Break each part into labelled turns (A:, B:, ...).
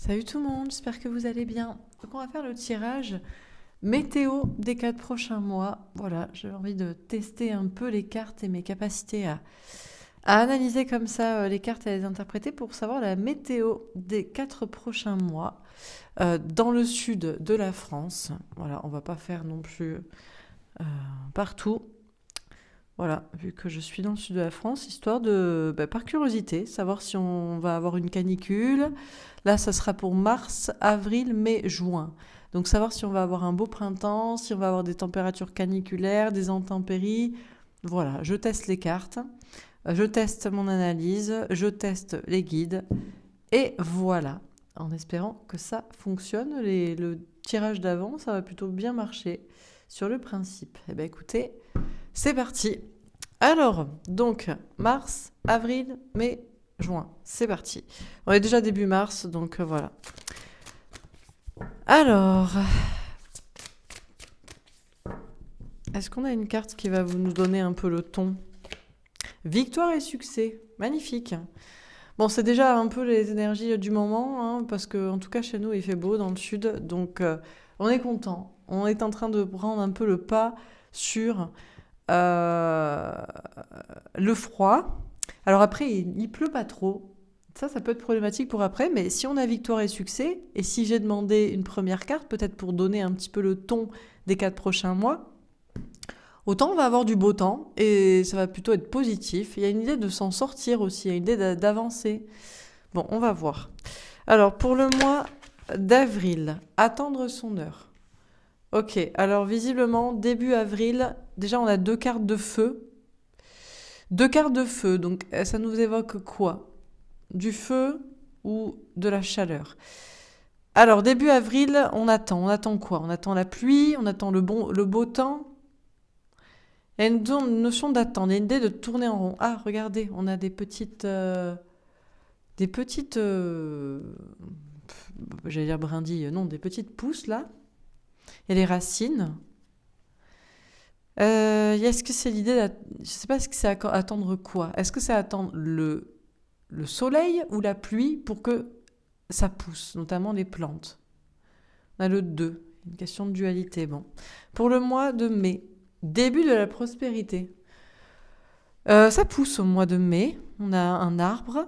A: Salut tout le monde, j'espère que vous allez bien. Donc on va faire le tirage météo des 4 prochains mois. Voilà, j'ai envie de tester un peu les cartes et mes capacités à analyser comme ça les cartes et à les interpréter pour savoir la météo des 4 prochains mois dans le sud de la France. Voilà, on va pas faire non plus partout. Voilà, vu que je suis dans le sud de la France, histoire de, par curiosité, savoir si on va avoir une canicule. Là, ça sera pour mars, avril, mai, juin. Donc savoir si on va avoir un beau printemps, si on va avoir des températures caniculaires, des intempéries. Voilà, je teste les cartes, je teste mon analyse, je teste les guides. Et voilà, en espérant que ça fonctionne. Le tirage d'avant, ça va plutôt bien marcher sur le principe. Eh bien écoutez, c'est parti. Alors, donc, mars, avril, mai, juin. C'est parti. On est déjà début mars, donc voilà. Alors, est-ce qu'on a une carte qui va nous donner un peu le ton? Victoire et succès. Magnifique. Bon, c'est déjà un peu les énergies du moment, hein, parce que en tout cas chez nous il fait beau dans le sud, donc on est content. On est en train de prendre un peu le pas sur euh, le froid. Alors après, il pleut pas trop. Ça peut être problématique pour après, mais si on a victoire et succès, et si j'ai demandé une première carte, peut-être pour donner un petit peu le ton des 4 prochains mois, autant on va avoir du beau temps, et ça va plutôt être positif. Il y a une idée de s'en sortir aussi, il y a une idée d'avancer. Bon, on va voir. Alors, pour le mois d'avril, attendre son heure. Ok, alors visiblement, début avril, déjà on a 2 cartes de feu. 2 cartes de feu, donc ça nous évoque quoi? Du feu ou de la chaleur? Alors, début avril, on attend quoi? On attend la pluie, on attend le beau temps. Il y a une notion d'attendre, il y a une idée de tourner en rond. Ah, regardez, on a j'allais dire brindilles, non, des petites pousses là. Il y a les racines. Est-ce que c'est l'idée je sais pas, est-ce que c'est attendre quoi? Est-ce que c'est attendre le soleil ou la pluie pour que ça pousse, notamment les plantes? On a le 2, une question de dualité. Bon. Pour le mois de mai, début de la prospérité. Ça pousse au mois de mai. On a un arbre.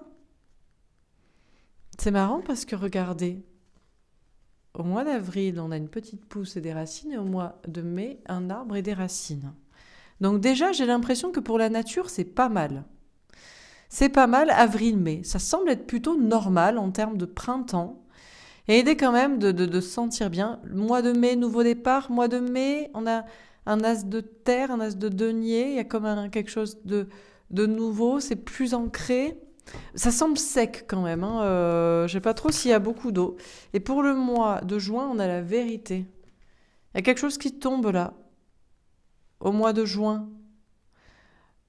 A: C'est marrant parce que regardez, au mois d'avril, on a une petite pousse et des racines, et au mois de mai, un arbre et des racines. Donc déjà, j'ai l'impression que pour la nature, c'est pas mal. C'est pas mal, avril-mai. Ça semble être plutôt normal en termes de printemps. Et idée quand même de se sentir bien. Mois de mai, nouveau départ. Mois de mai, on a un as de terre, un as de denier. Il y a comme quelque chose de nouveau. C'est plus ancré. Ça semble sec quand même. Hein. Je ne sais pas trop s'il y a beaucoup d'eau. Et pour le mois de juin, on a la vérité. Il y a quelque chose qui tombe là, au mois de juin,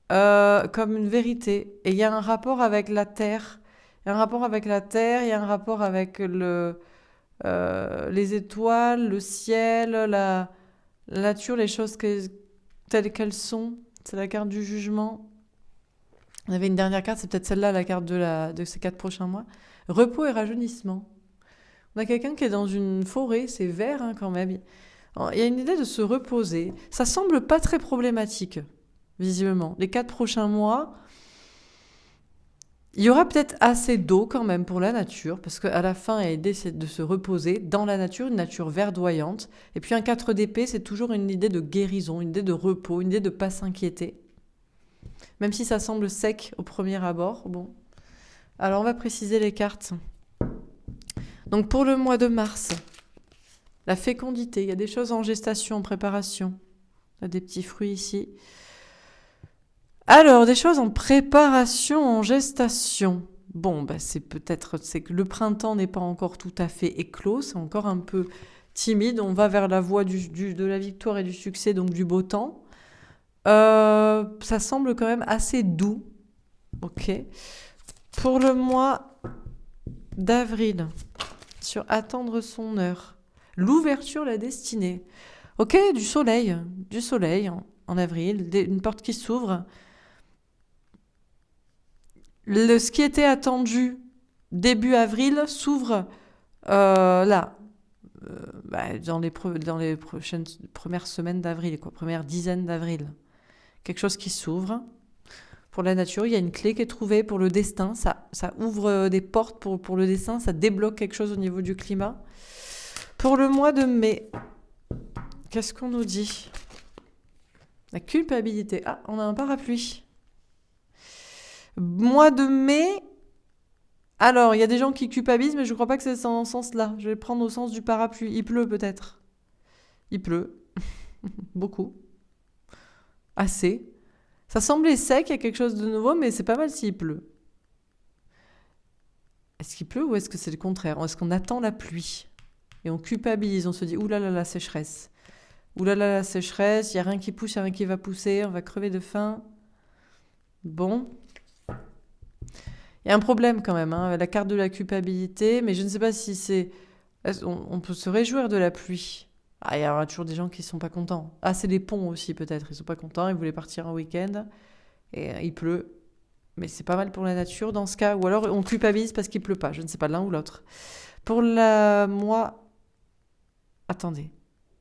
A: comme une vérité. Et il y a un rapport avec la terre. Il y a un rapport avec la terre, il y a un rapport avec les étoiles, le ciel, la nature, les choses telles qu'elles sont. C'est la carte du jugement. On avait une dernière carte, c'est peut-être celle-là, la carte de ces 4 prochains mois. Repos et rajeunissement. On a quelqu'un qui est dans une forêt, c'est vert hein, quand même. Il y a une idée de se reposer. Ça semble pas très problématique, visiblement. Les 4 prochains mois, il y aura peut-être assez d'eau quand même pour la nature, parce qu'à la fin, il y a l'idée de se reposer dans la nature, une nature verdoyante. Et puis un 4 d'épée, c'est toujours une idée de guérison, une idée de repos, une idée de ne pas s'inquiéter. Même si ça semble sec au premier abord. Bon. Alors on va préciser les cartes. Donc pour le mois de mars, la fécondité, il y a des choses en gestation, en préparation. On a des petits fruits ici. Alors, des choses en préparation, en gestation. Bon, c'est que le printemps n'est pas encore tout à fait éclos, c'est encore un peu timide. On va vers la voie de la victoire et du succès, donc du beau temps. Ça semble quand même assez doux. Ok. Pour le mois d'avril, sur attendre son heure, l'ouverture, la destinée. Ok, du soleil en avril, une porte qui s'ouvre. Ce qui était attendu début avril s'ouvre Là, dans les premières semaines d'avril, quoi, première dizaine d'avril, quelque chose qui s'ouvre. Pour la nature, il y a une clé qui est trouvée pour le destin. Ça ouvre des portes pour le destin, ça débloque quelque chose au niveau du climat. Pour le mois de mai, qu'est-ce qu'on nous dit? La culpabilité. Ah, on a un parapluie. Mois de mai. Alors, il y a des gens qui culpabilisent, mais je ne crois pas que c'est dans ce sens-là. Je vais prendre au sens du parapluie. Il pleut peut-être. Il pleut. Beaucoup. Assez. Ça semblait sec, il y a quelque chose de nouveau, mais c'est pas mal s'il pleut. Est-ce qu'il pleut ou est-ce que c'est le contraire? Est-ce qu'on attend la pluie? Et on culpabilise, on se dit, oulala, la sécheresse. Oulala, la sécheresse, il n'y a rien qui pousse, il n'y a rien qui va pousser, on va crever de faim. Bon. Il y a un problème quand même, hein, la carte de la culpabilité, mais je ne sais pas si c'est... On peut se réjouir de la pluie. Ah, il y aura toujours des gens qui ne sont pas contents. Ah, c'est les ponts aussi peut-être, ils ne sont pas contents, ils voulaient partir un week-end, et il pleut. Mais c'est pas mal pour la nature dans ce cas, ou alors on culpabilise parce qu'il pleut pas, je ne sais pas, l'un ou l'autre. Pour le mois... Attendez.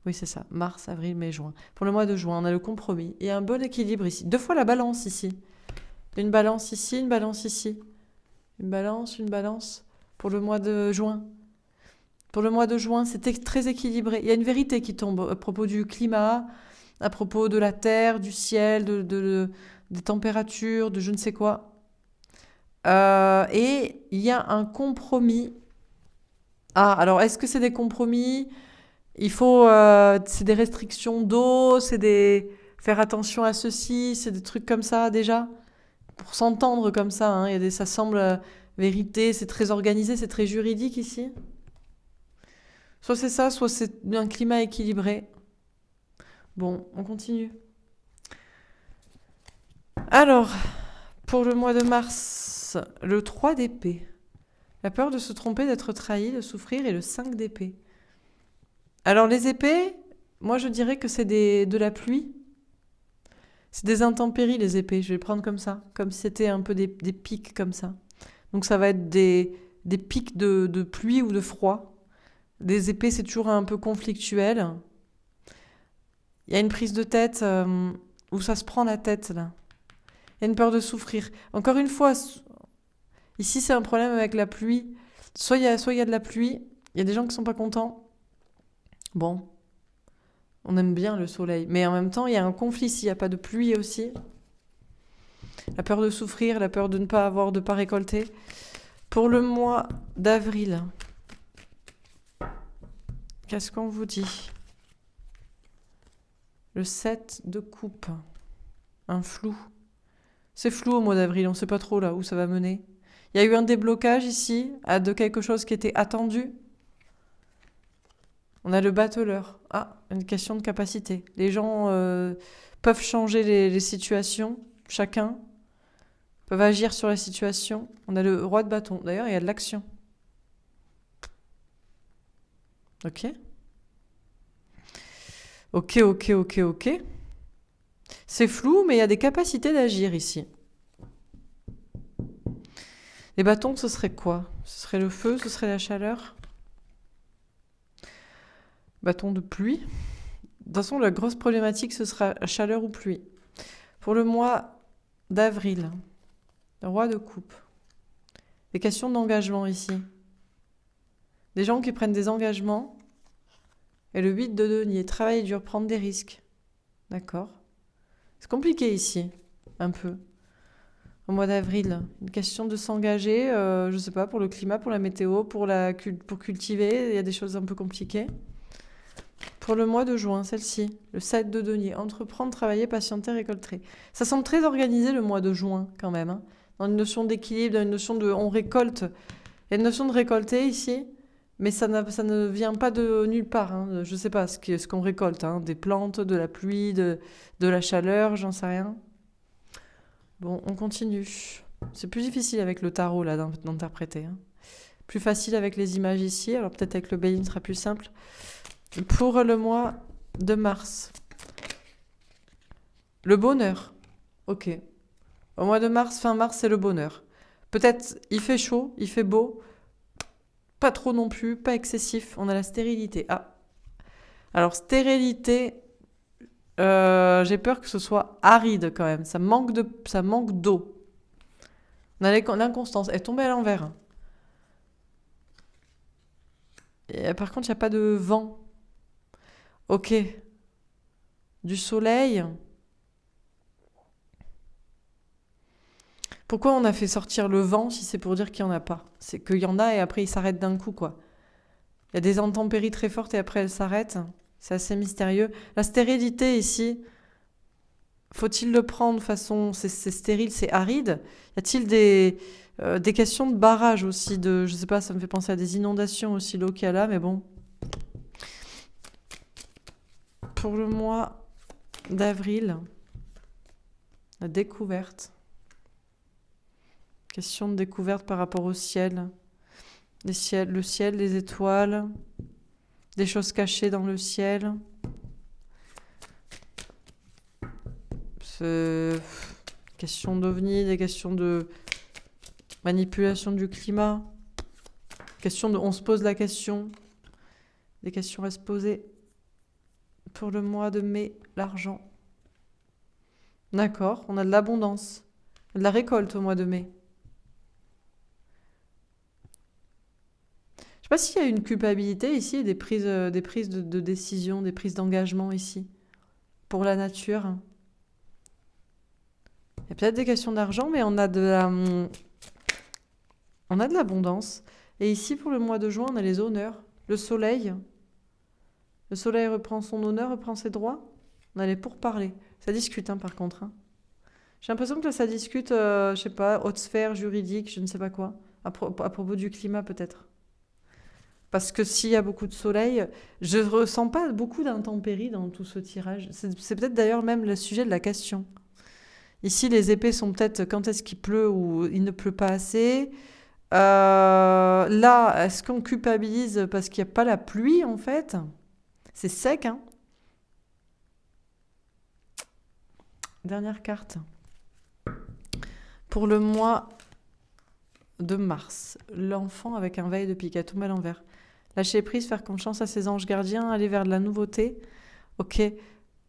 A: Oui, c'est ça. Mars, avril, mai, juin. Pour le mois de juin, on a le compromis. Il y a un bon équilibre ici. 2 fois la balance ici. Une balance ici, une balance ici. Une balance. Pour le mois de juin. Pour le mois de juin, c'était très équilibré. Il y a une vérité qui tombe à propos du climat, à propos de la terre, du ciel, des températures, de je ne sais quoi. Et il y a un compromis. Ah, alors est-ce que c'est des compromis? Il faut, c'est des restrictions d'eau, faire attention à ceci, c'est des trucs comme ça déjà, pour s'entendre comme ça. Hein, ça semble vérité, c'est très organisé, c'est très juridique ici. Soit c'est ça, soit c'est un climat équilibré. Bon, on continue. Alors, pour le mois de mars, le 3 d'épée. La peur de se tromper, d'être trahi, de souffrir et le 5 d'épée. Alors les épées, moi je dirais que c'est de la pluie. C'est des intempéries les épées, je vais le prendre comme ça. Comme si c'était un peu des pics comme ça. Donc ça va être des pics de pluie ou de froid. Les épées c'est toujours un peu conflictuel. Il y a une prise de tête où ça se prend la tête là. Il y a une peur de souffrir. Encore une fois, ici c'est un problème avec la pluie. Soit il y a de la pluie, il y a des gens qui sont pas contents. Bon, on aime bien le soleil. Mais en même temps, il y a un conflit s'il n'y a pas de pluie aussi. La peur de souffrir, la peur de ne pas avoir, de ne pas récolter. Pour le mois d'avril, qu'est-ce qu'on vous dit? Le 7 de coupe. Un flou. C'est flou au mois d'avril, on ne sait pas trop là où ça va mener. Il y a eu un déblocage ici de quelque chose qui était attendu. On a le battleur. Ah, une question de capacité. Les gens peuvent changer les situations, chacun, peuvent agir sur la situation. On a le roi de bâton. D'ailleurs, il y a de l'action. Ok. Ok. C'est flou, mais il y a des capacités d'agir ici. Les bâtons, ce serait quoi? Ce serait le feu, ce serait la chaleur? Bâton de pluie. De toute façon, la grosse problématique, ce sera chaleur ou pluie. Pour le mois d'avril, le roi de coupe. Des questions d'engagement ici. Des gens qui prennent des engagements. Et le 8 de denier, travailler dur, prendre des risques. D'accord. C'est compliqué ici, un peu. Au mois d'avril, une question de s'engager, je ne sais pas, pour le climat, pour la météo, pour cultiver, il y a des choses un peu compliquées. Pour le mois de juin, celle-ci, le 7 de denier, entreprendre, travailler, patienter, récolter. Ça semble très organisé le mois de juin quand même, hein, dans une notion d'équilibre, dans une notion de on récolte. Il y a une notion de récolter ici, mais ça ne vient pas de nulle part. Hein. Je ne sais pas ce qu'on récolte, hein, des plantes, de la pluie, de la chaleur, j'en sais rien. Bon, on continue. C'est plus difficile avec le tarot là d'interpréter. Hein. Plus facile avec les images ici, alors peut-être avec le Béline sera plus simple. Pour le mois de mars. Le bonheur. Ok. Au mois de mars, fin mars, c'est le bonheur. Peut-être il fait chaud, il fait beau. Pas trop non plus, pas excessif. On a la stérilité. Ah, alors stérilité, j'ai peur que ce soit aride quand même. Ça manque d'eau. On a l'inconstance. Elle est tombée à l'envers. Et, par contre, il n'y a pas de vent. Ok. Du soleil. Pourquoi on a fait sortir le vent si c'est pour dire qu'il n'y en a pas? C'est qu'il y en a et après il s'arrête d'un coup, quoi. Il y a des intempéries très fortes et après elles s'arrêtent. C'est assez mystérieux. La stérilité ici, faut-il le prendre de façon... C'est stérile, c'est aride. Y a-t-il des questions de barrage aussi je sais pas, ça me fait penser à des inondations aussi, l'eau qu'il y a là, mais bon. Pour le mois d'avril, la découverte. Question de découverte par rapport au ciel. Le ciel, les étoiles, des choses cachées dans le ciel. Question d'ovnis, des questions de manipulation du climat. On se pose la question. Des questions à se poser. Pour le mois de mai, l'argent. D'accord, on a de l'abondance. De la récolte au mois de mai. Je sais pas s'il y a une culpabilité ici et des prises de décision, des prises d'engagement ici. Pour la nature. Il y a peut-être des questions d'argent, mais on a de l'abondance. Et ici, pour le mois de juin, on a les honneurs. Le soleil. Le soleil reprend son honneur, reprend ses droits. On a les pourparlers. Ça discute, hein, par contre. Hein. J'ai l'impression que ça discute, je sais pas, haute sphère, juridique, je ne sais pas quoi. À propos du climat, peut-être. Parce que s'il y a beaucoup de soleil, je ne ressens pas beaucoup d'intempéries dans tout ce tirage. C'est peut-être d'ailleurs même le sujet de la question. Ici, les épées sont peut-être quand est-ce qu'il pleut ou il ne pleut pas assez. Là, est-ce qu'on culpabilise parce qu'il n'y a pas la pluie, en fait? C'est sec, hein? Dernière carte. Pour le mois de mars, l'enfant avec un veille de pique, à tomber à l'envers. Lâcher prise, faire confiance à ses anges gardiens, aller vers de la nouveauté. Ok. Il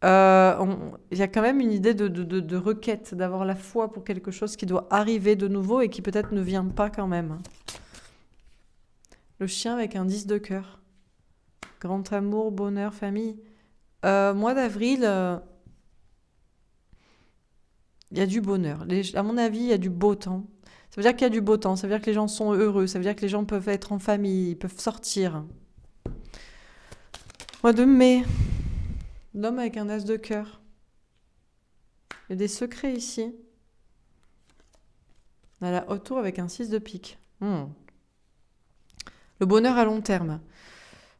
A: y a quand même une idée de requête, d'avoir la foi pour quelque chose qui doit arriver de nouveau et qui peut-être ne vient pas quand même. Le chien avec un 10 de cœur. Grand amour, bonheur, famille. Mois d'avril, il y a du bonheur. À mon avis, il y a du beau temps. Ça veut dire qu'il y a du beau temps, ça veut dire que les gens sont heureux, ça veut dire que les gens peuvent être en famille, ils peuvent sortir. Mois de mai, l'homme avec un as de cœur. Il y a des secrets ici. On a la haute tour avec un 6 de pique. Le bonheur à long terme.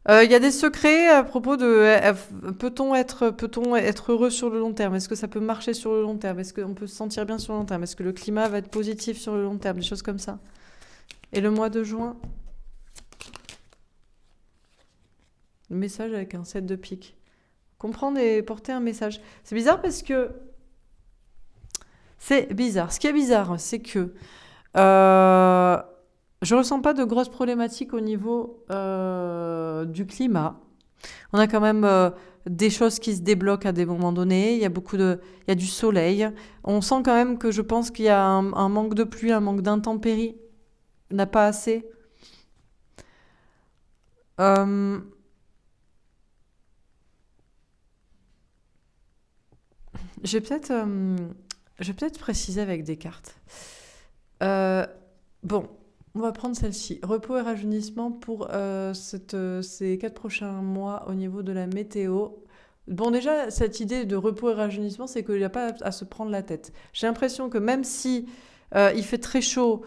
A: Il y a des secrets à propos de peut-on être heureux sur le long terme? Est-ce que ça peut marcher sur le long terme? Est-ce qu'on peut se sentir bien sur le long terme? Est-ce que le climat va être positif sur le long terme? Des choses comme ça. Et le mois de juin, le message avec un 7 de pique. Comprendre et porter un message. C'est bizarre parce que... C'est bizarre. Ce qui est bizarre, c'est que... je ressens pas de grosses problématiques au niveau du climat. On a quand même des choses qui se débloquent à des moments donnés. Il y a du soleil. On sent quand même que je pense qu'il y a un manque de pluie, un manque d'intempéries. On n'a pas assez. Euh, je vais peut-être préciser avec des cartes. Bon, on va prendre celle-ci. Repos et rajeunissement pour ces 4 prochains mois au niveau de la météo. Bon, déjà, cette idée de repos et rajeunissement, c'est qu'il n'y a pas à se prendre la tête. J'ai l'impression que même si il fait très chaud,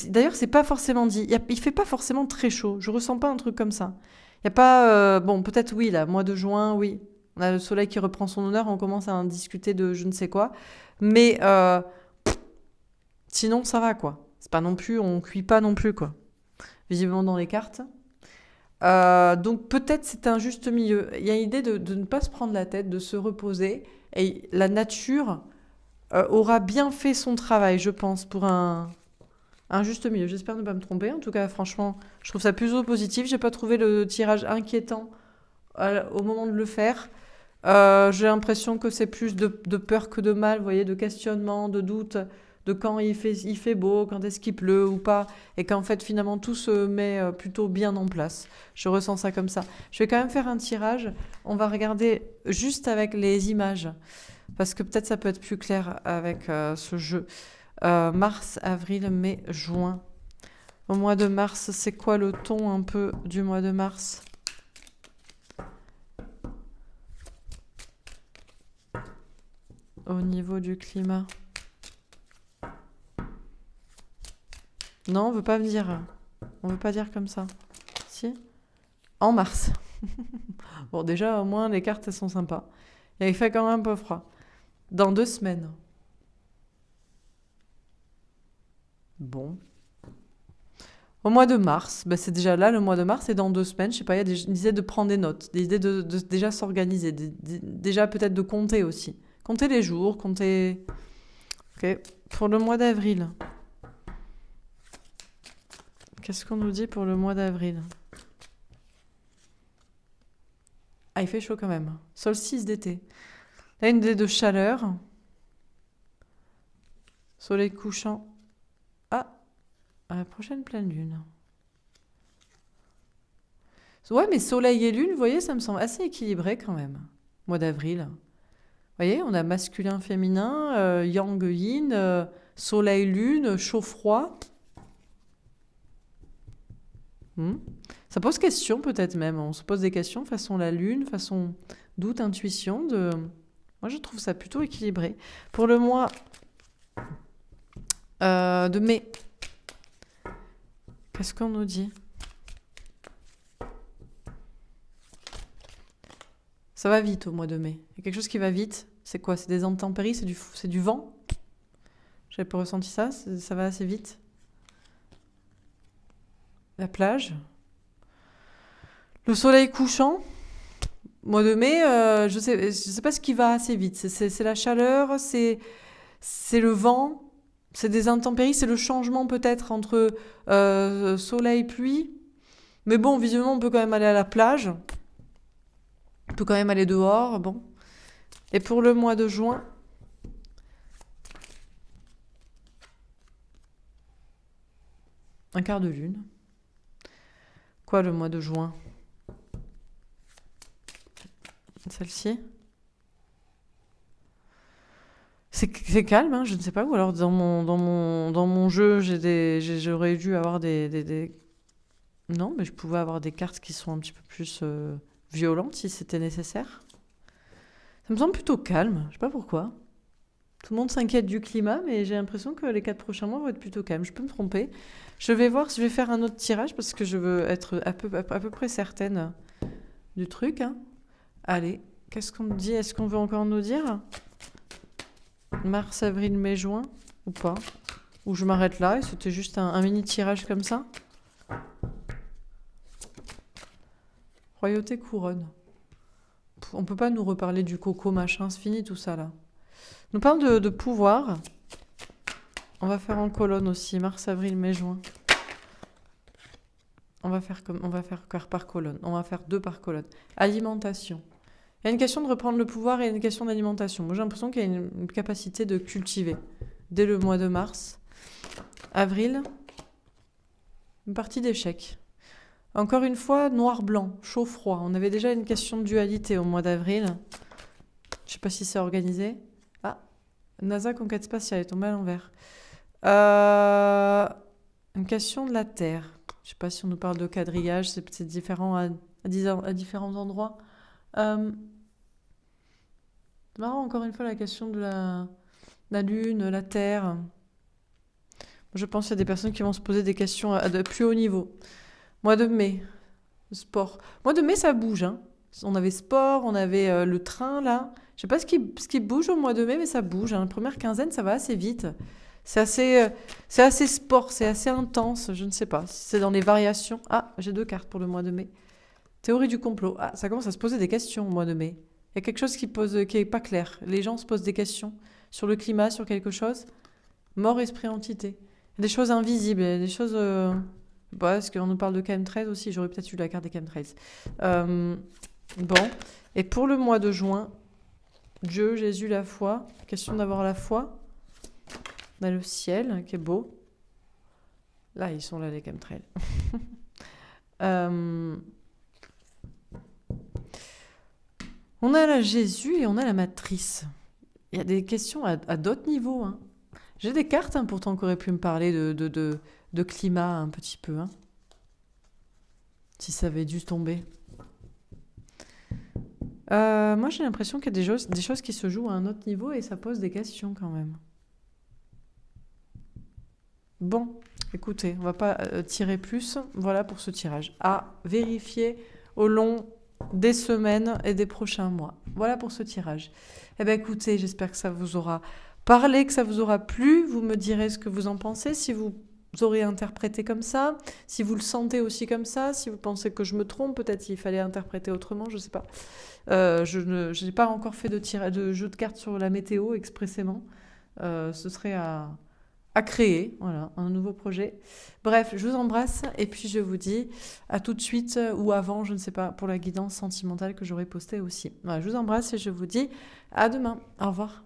A: d'ailleurs, c'est pas forcément dit, il fait pas forcément très chaud. Je ressens pas un truc comme ça. Il y a pas, bon, peut-être oui, là, mois de juin, oui. On a le soleil qui reprend son honneur, on commence à en discuter de je ne sais quoi. Mais sinon, ça va, quoi. C'est pas non plus, on cuit pas non plus, quoi. Visiblement dans les cartes. Donc peut-être c'est un juste milieu. Il y a l'idée de ne pas se prendre la tête, de se reposer. Et la nature aura bien fait son travail, je pense, pour un Un juste milieu. J'espère ne pas me tromper. En tout cas, franchement, je trouve ça plutôt positif. J'ai pas trouvé le tirage inquiétant au moment de le faire. J'ai l'impression que c'est plus de peur que de mal, vous voyez, de questionnement, de doute, de quand il fait beau, quand est-ce qu'il pleut ou pas, et qu'en fait finalement tout se met plutôt bien en place. Je ressens ça comme ça. Je vais quand même faire un tirage. On va regarder juste avec les images, parce que peut-être ça peut être plus clair avec ce jeu. Mars, avril, mai, juin. Au mois de mars, c'est quoi le ton un peu du mois de mars ? Au niveau du climat. Non, on veut pas me dire. On veut pas dire comme ça. Si ? En mars. Bon, déjà, au moins, les cartes, elles sont sympas. Et il fait quand même un peu froid. Dans 2 semaines. Bon. Au mois de mars, ben c'est déjà là le mois de mars, et dans 2 semaines, je sais pas, il y a des idées de prendre des notes, des idées de déjà s'organiser, déjà peut-être de compter aussi. Compter les jours, compter... Ok. Pour le mois d'avril. Qu'est-ce qu'on nous dit pour le mois d'avril ? Ah, il fait chaud quand même. Solstice d'été. Là, une idée de chaleur. Soleil couchant. Ah, à la prochaine pleine lune. Ouais, mais soleil et lune, vous voyez, ça me semble assez équilibré quand même. Mois d'avril. Vous voyez, on a masculin, féminin, yang, yin, soleil, lune, chaud, froid. Ça pose question peut-être même. On se pose des questions façon la lune, façon doute, intuition. Moi, je trouve ça plutôt équilibré. Pour le mois de mai, qu'est-ce qu'on nous dit ? Ça va vite au mois de mai. Il y a quelque chose qui va vite. C'est quoi ? C'est des intempéries ? C'est du vent ? J'avais pas ressenti ça. Ça va assez vite. La plage. Le soleil couchant. Mois de mai, je sais pas ce qui va assez vite. C'est la chaleur, c'est le vent, c'est des intempéries, c'est le changement peut-être entre soleil, pluie. Mais bon, visiblement, on peut quand même aller à la plage. On peut quand même aller dehors, bon. Et pour le mois de juin, un quart de lune. Quoi le mois de juin ? Celle-ci ? C'est calme, hein, je ne sais pas. Ou alors dans mon jeu, j'aurais dû avoir des... Non, mais je pouvais avoir des cartes qui sont un petit peu plus violentes si c'était nécessaire. Ça me semble plutôt calme, je sais pas pourquoi. Tout le monde s'inquiète du climat, mais j'ai l'impression que les 4 prochains mois vont être plutôt calmes. Je peux me tromper. Je vais voir si je vais faire un autre tirage parce que je veux être à peu près certaine du truc. Hein. Allez, qu'est-ce qu'on me dit ? Est-ce qu'on veut encore nous dire ? Mars, avril, mai, juin ou pas ? Ou je m'arrête là et c'était juste un mini tirage comme ça ? Royauté, couronne. On peut pas nous reparler du coco machin, c'est fini tout ça là. On nous parle de pouvoir. On va faire en colonne aussi, mars, avril, mai, juin. On va faire par colonne. On va faire 2 par colonne. Alimentation. Il y a une question de reprendre le pouvoir et une question d'alimentation. Moi, j'ai l'impression qu'il y a une capacité de cultiver dès le mois de mars. Avril, une partie d'échec. Encore une fois, noir-blanc, chaud-froid. On avait déjà une question de dualité au mois d'avril. Je ne sais pas si c'est organisé. Ah, NASA conquête spatiale est tombée à l'envers. Une question de la Terre. Je ne sais pas si on nous parle de quadrillage, c'est différent à différents endroits. C'est marrant, encore une fois, la question de la Lune, la Terre. Je pense qu'il y a des personnes qui vont se poser des questions de plus haut niveau. Mois de mai, sport. Mois de mai, ça bouge. Hein. On avait sport, on avait le train, là. Je sais pas ce qui bouge au mois de mai, mais ça bouge. Hein. La première quinzaine, ça va assez vite. C'est assez sport, c'est assez intense. Je ne sais pas si c'est dans les variations. Ah, j'ai 2 cartes pour le mois de mai. Théorie du complot. Ah, ça commence à se poser des questions au mois de mai. Il y a quelque chose qui est pas clair. Les gens se posent des questions sur le climat, sur quelque chose. Mort, esprit, entité. Il y des choses invisibles, des choses... parce qu'on nous parle de chemtrails aussi, j'aurais peut-être eu la carte des chemtrails. Bon, et pour le mois de juin, Dieu, Jésus, la foi. Question d'avoir la foi. On a le ciel qui est beau. Là, ils sont là, les chemtrails. On a la Jésus et on a la matrice. Il y a des questions à d'autres niveaux. Hein. J'ai des cartes pourtant qui auraient pu me parler de climat un petit peu. Hein. Si ça avait dû tomber. Moi, j'ai l'impression qu'il y a des choses qui se jouent à un autre niveau et ça pose des questions quand même. Bon, écoutez, on va pas tirer plus. Voilà pour ce tirage. À vérifier au long des semaines et des prochains mois. Voilà pour ce tirage. Eh bien, écoutez, j'espère que ça vous aura parlé, que ça vous aura plu. Vous me direz ce que vous en pensez, si vous aurez interprété comme ça, si vous le sentez aussi comme ça, si vous pensez que je me trompe, peut-être qu'il fallait interpréter autrement, je ne sais pas. Je n'ai pas encore fait de jeu de cartes sur la météo expressément. Ce serait à créer, voilà, un nouveau projet. Bref, je vous embrasse et puis je vous dis à tout de suite ou avant, je ne sais pas, pour la guidance sentimentale que j'aurai postée aussi. Voilà, je vous embrasse et je vous dis à demain. Au revoir.